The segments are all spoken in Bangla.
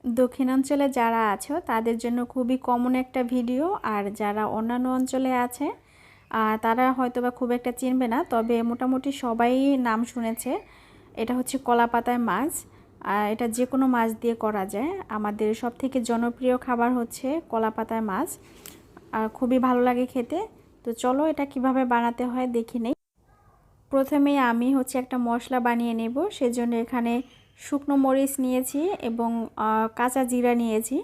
দক্ষিণাঞ্চলে যারা আছো তাদের জন্য খুবই কমন একটা ভিডিও, আর যারা অন্যান্য অঞ্চলে আছে তারা হয়তোবা খুব একটা চিনবে না, তবে মোটামুটি সবাই নাম শুনেছে। এটা হচ্ছে কলা পাতায় মাছ। এটা যে কোনো মাছ দিয়ে করা যায়। আমাদের সবথেকে জনপ্রিয় খাবার হচ্ছে কলা পাতায় মাছ, খুবই ভালো লাগে খেতে। তো চলো এটা কিভাবে বানাতে হয় দেখি নেই। প্রথমে আমি হচ্ছে একটা মশলা বানিয়ে নেব। সেজন্য এখানে শুকনো মরিচ নিয়েছি এবং কাঁচা জিরা নিয়েছি।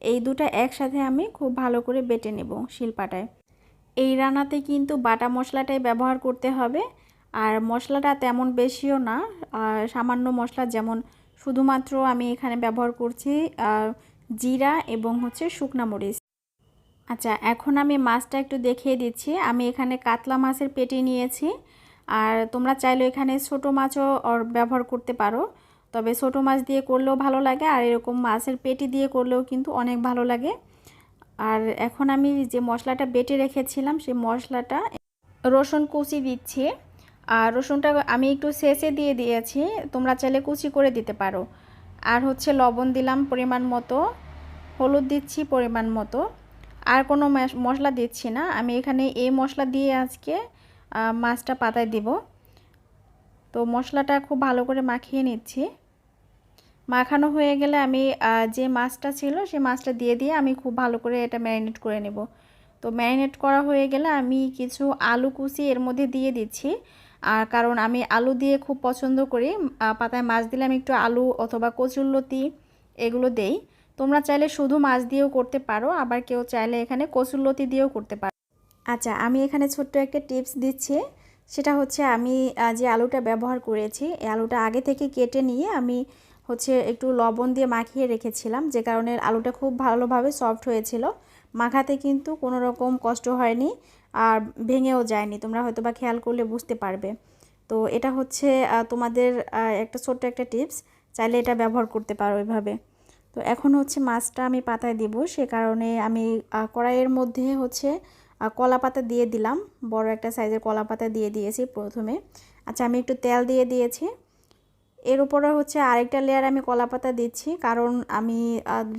এই দুটো একসাথে আমি খুব ভালো করে বেটে নেব শিলপাটায়। এই রান্নাতে কিন্তু বাটা মশলাটাই ব্যবহার করতে হবে, আর মশলাটা তেমন বেশিও না, সামান্য মশলা। যেমন শুধুমাত্র আমি এখানে ব্যবহার করছি জিরা এবং হচ্ছে শুকনো মরিচ। আচ্ছা, এখন আমি মাছটা একটু দেখিয়ে দিচ্ছি। আমি এখানে কাতলা মাছের পেটি নিয়েছি, আর তোমরা চাইলে এখানে ছোটো মাছও ব্যবহার করতে পারো, তবে ছোটো মাছ দিয়ে করলেও ভালো লাগে, আর এরকম মাছের পেটি দিয়ে করলেও কিন্তু অনেক ভালো লাগে। আর এখন আমি যে মশলাটা বেটে রেখেছিলাম সেই মশলাটা, রসুন কুচি দিচ্ছি। আর রসুনটা আমি একটু ছেঁচে দিয়ে দিয়েছি, তোমরা চাইলে কুচি করে দিতে পারো। আর হচ্ছে লবণ দিলাম পরিমাণ মতো, হলুদ দিচ্ছি পরিমাণ মতো, আর কোনো মশলা দিচ্ছি না। আমি এখানে এই মশলা দিয়ে আজকে মাছটা পাতায় দিব। তো মশলাটা খুব ভালো করে মাখিয়ে নিচ্ছি। মাখানো হয়ে গেলে আমি যে মাছটা ছিল সেই মাছটা দিয়ে আমি খুব ভালো করে এটা ম্যারিনেট করে নেব। তো ম্যারিনেট করা হয়ে গেলে আমি কিছু আলু কুচি এর মধ্যে দিয়ে দিচ্ছি, আর কারণ আমি আলু দিয়ে খুব পছন্দ করি। পাতায় মাছ দিলে আমি একটু আলু অথবা কচুরলতি এগুলো দেই। তোমরা চাইলে শুধু মাছ দিয়েও করতে পারো, আবার কেউ চাইলে এখানে কচুরলতি দিয়েও করতে পারো। আচ্ছা, আমি এখানে ছোট্ট একটা টিপস দিচ্ছি। সেটা হচ্ছে আমি যে আলুটা ব্যবহার করেছি এই আলুটা আগে থেকে কেটে নিয়ে আমি হচ্ছে একটু লবণ দিয়ে মাখিয়ে রেখেছিলাম, যে কারণে আলুটা খুব ভালোভাবে সফট হয়েছিল। মাখাতে কিন্তু কোনো রকম কষ্ট হয়নি, আর ভেঙেও যায়নি। তোমরা হয়তো বা খেয়াল করলে বুঝতে পারবে। তো এটা হচ্ছে তোমাদের একটা ছোট্ট একটা টিপস, চাইলে এটা ব্যবহার করতে পারো এভাবে। তো এখন হচ্ছে মাছটা আমি পাতায় দেব, সে কারণে আমি কড়াইয়ের মধ্যে হচ্ছে কলা পাতা দিয়ে দিলাম। বড় একটা সাইজের কলা পাতা দিয়ে দিয়েছি প্রথমে। আচ্ছা, আমি একটু তেল দিয়ে দিয়েছি। এর উপরে হচ্ছে আরেকটা লেয়ার আমি কলা পাতা দিচ্ছি, কারণ আমি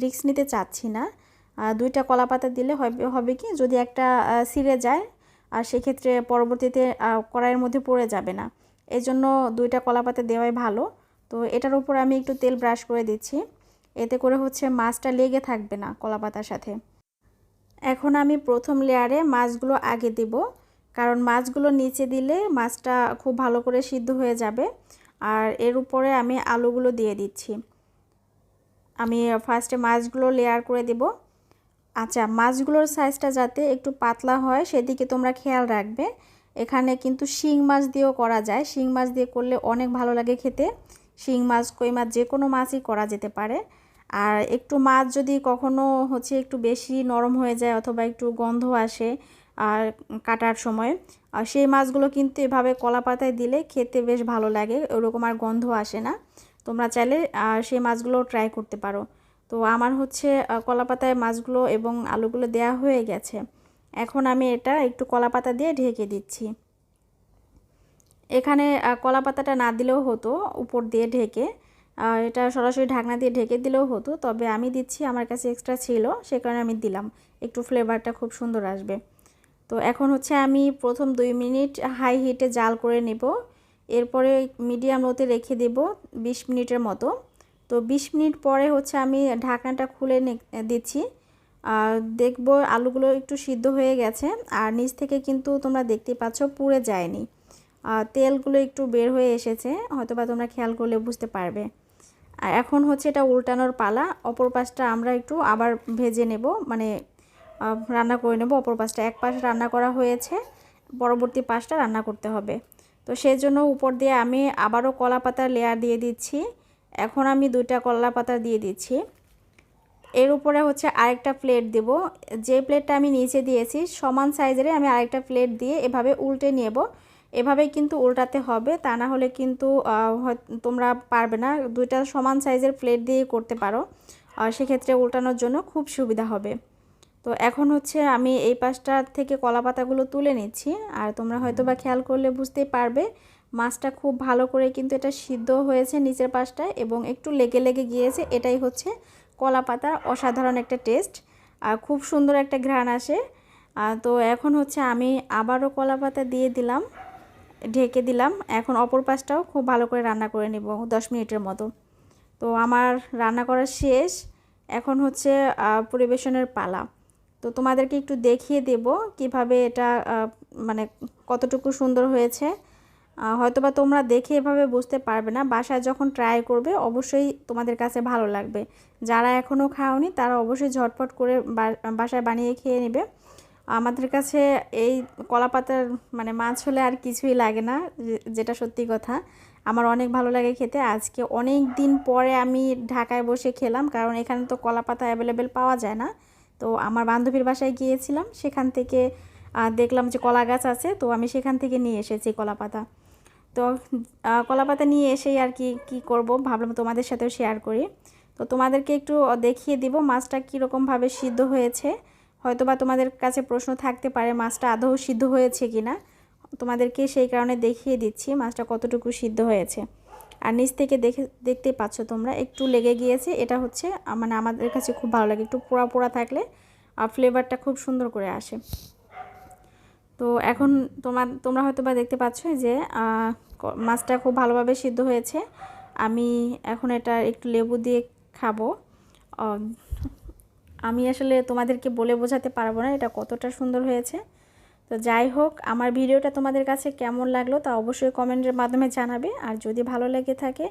রিস্ক নিতে চাচ্ছি না। দুইটা কলা পাতা দিলে হবে কি, যদি একটা ছিঁড়ে যায় আর সেক্ষেত্রে পরবর্তীতে কড়াইয়ের মধ্যে পড়ে যাবে না। এই জন্য দুইটা কলা পাতা দেওয়াই ভালো। তো এটার উপর আমি একটু তেল ব্রাশ করে দিচ্ছি, এতে করে হচ্ছে মাছটা লেগে থাকবে না কলা পাতার সাথে। এখন আমি প্রথম লেয়ারে মাছগুলো আগে দেব, কারণ মাছগুলো নিচে দিলে মাছটা খুব ভালো করে সিদ্ধ হয়ে যাবে। আর এর উপরে আমি আলুগুলো দিয়ে দিচ্ছি। আমি ফার্স্টে মাছগুলো লেয়ার করে দেব। আচ্ছা, মাছগুলোর সাইজটা যাতে একটু পাতলা হয় সেদিকে তোমরা খেয়াল রাখবে। এখানে কিন্তু শিং মাছ দিয়েও করা যায়, শিং মাছ দিয়ে করলে অনেক ভালো লাগে খেতে। শিং মাছ, কই মাছ, যে কোনো মাছই করা যেতে পারে। আর একটু মাছ যদি কখনো হচ্ছে একটু বেশি নরম হয়ে যায় অথবা একটু গন্ধ আসে আর কাটার সময়, সেই মাছগুলো কিন্তু এভাবে কলা পাতায় দিলে খেতে বেশ ভালো লাগে, ওরকম আর গন্ধ আসে না। তোমরা চাইলে সেই মাছগুলো ট্রাই করতে পারো। তো আমার হচ্ছে কলা পাতায় মাছগুলো এবং আলুগুলো দেয়া হয়ে গেছে। এখন আমি এটা একটু কলা পাতা দিয়ে ঢেকে দিচ্ছি। এখানে কলা পাতাটা না দিলেও হতো, উপর দিয়ে ঢেকে এটা সরাসরি ঢাকনা দিয়ে ঢেকে দিলেও হতো, তবে আমি দিচ্ছি, আমার কাছে এক্সট্রা ছিল সে কারণে আমি দিলাম, একটু ফ্লেভারটা খুব সুন্দর আসবে। তো এখন হচ্ছে আমি প্রথম 2 মিনিট হাই হিটে জাল করে নেব, এরপরে মিডিয়াম লোতে রেখে দেব 20 মিনিটের মতো। তো 20 মিনিট পরে হচ্ছে আমি ঢাকনাটা খুলে দিচ্ছি। দেখব আলুগুলো একটু সিদ্ধ হয়ে গেছে, আর নিচ থেকে কিন্তু তোমরা দেখতে পাচ্ছ পুড়ে যায়নি, তেলগুলো একটু বের হয়ে এসেছে, হয়তোবা তোমরা খেয়াল করলে বুঝতে পারবে। আর এখন হচ্ছে এটা উল্টানোর পালা। অপর পাশটা আমরা একটু আবার ভেজে নেব, মানে রান্না করে নেব। অপর পাশটা, এক পাশ রান্না করা হয়েছে, পরবর্তী পাশটা রান্না করতে হবে। তো সেই জন্য উপর দিয়ে আমি আবারও কলা পাতার লেয়ার দিয়ে দিচ্ছি। এখন আমি 2টা কলা পাতা দিয়ে দিচ্ছি। এর উপরে হচ্ছে আরেকটা প্লেট দেব। যে প্লেটটা আমি নিচে দিয়েছি সমান সাইজের আমি আরেকটা প্লেট দিয়ে এভাবে উল্টে নেব। এভাবেই কিন্তু উল্টাতে হবে, তা না হলে কিন্তু তোমরা পারবে না। 2টা সমান সাইজের প্লেট দিয়ে করতে পারো, সেক্ষেত্রে উল্টানোর জন্য খুব সুবিধা হবে। তো এখন হচ্ছে আমি এই পাশটা থেকে কলা পাতাগুলো তুলে নিচ্ছি, আর তোমরা হয়তো বা খেয়াল করলে বুঝতেই পারবে মাছটা খুব ভালো করে কিন্তু এটা সিদ্ধ হয়েছে নিচের পাশটায়, এবং একটু লেগে লেগে গিয়েছে, এটাই হচ্ছে কলা পাতার অসাধারণ একটা টেস্ট আর খুব সুন্দর একটা ঘ্রাণ আসে। তো এখন হচ্ছে আমি আবারও কলা পাতা দিয়ে দিলাম, ঢেকে দিলাম। এখন অপর পাশটাও খুব ভালো করে রান্না করে নেব 10 মিনিটের মতো। তো আমার রান্না করা শেষ, এখন হচ্ছে পরিবেশনের পালা। তো তোমাদেরকে একটু দেখিয়ে দেব কিভাবে এটা মানে কতটুকু সুন্দর হয়েছে। হয়তোবা তোমরা দেখে এভাবে বুঝতে পারবে না, বাসায় যখন ট্রাই করবে অবশ্যই তোমাদের কাছে ভালো লাগবে। যারা এখনও খাওনি তারা অবশ্যই ঝটপট করে বাসায় বানিয়ে খেয়ে নেবে। আমাদের কাছে এই কলা পাতার মানে মাছ হলে আর কিছুই লাগে না, যেটা সত্যি কথা। আমার অনেক ভালো লাগে খেতে। আজকে অনেক দিন পরে আমি ঢাকায় বসে খেলাম, কারণ এখানে তো কলা পাতা অ্যাভেলেবেল পাওয়া যায় না। তো আমার বান্ধবীর বাসায় গিয়েছিলাম, সেখান থেকে দেখলাম যে কলা গাছ আছে, তো আমি সেখান থেকে নিয়ে এসেছি কলা পাতা। তো কলা পাতা নিয়ে এসেই আর কি করব ভাবলাম তোমাদের সাথেও শেয়ার করি। তো তোমাদেরকে একটু দেখিয়ে দিব মাছটা কীরকমভাবে সিদ্ধ হয়েছে। হয়তোবা তোমাদের কাছে প্রশ্ন থাকতে পারে মাছটা আদৌ সিদ্ধ হয়েছে কিনা, তোমাদেরকে সেই কারণে দেখিয়ে দিচ্ছি মাছটা কতটুকু সিদ্ধ হয়েছে। আর নিচ থেকে দেখতে পাচ্ছ তোমরা একটু লেগে গিয়েছে, এটা হচ্ছে মানে আমাদের কাছে খুব ভালো লাগে, একটু পোড়া পোড়া থাকলে ফ্লেভারটা খুব সুন্দর করে আসে। তো এখন তোমরা হয়তোবা দেখতে পাচ্ছ যে মাছটা খুব ভালোভাবে সিদ্ধ হয়েছে। আমি এখন এটা একটু লেবু দিয়ে খাবো। আমি আসলে তোমাদেরকে বলে বোঝাতে পারবো না এটা কতটা সুন্দর হয়েছে। তো যাই হোক, আমার ভিডিওটা তোমাদের কাছে কেমন লাগলো তা অবশ্যই কমেন্টের মাধ্যমে জানাবে। আর যদি ভালো লেগে থাকে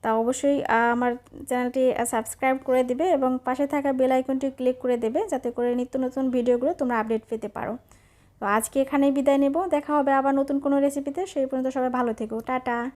তা অবশ্যই আমার চ্যানেলটি সাবস্ক্রাইব করে দিবে এবং পাশে থাকা বেল আইকনটি ক্লিক করে দেবে, যাতে করে নিত্য নতুন ভিডিওগুলো তোমরা আপডেট পেতে পারো। তো আজকে এখানেই বিদায় নেব, দেখা হবে আবার নতুন কোনো রেসিপিতে। সেই পর্যন্ত সবাই ভালো থেকো, টাটা।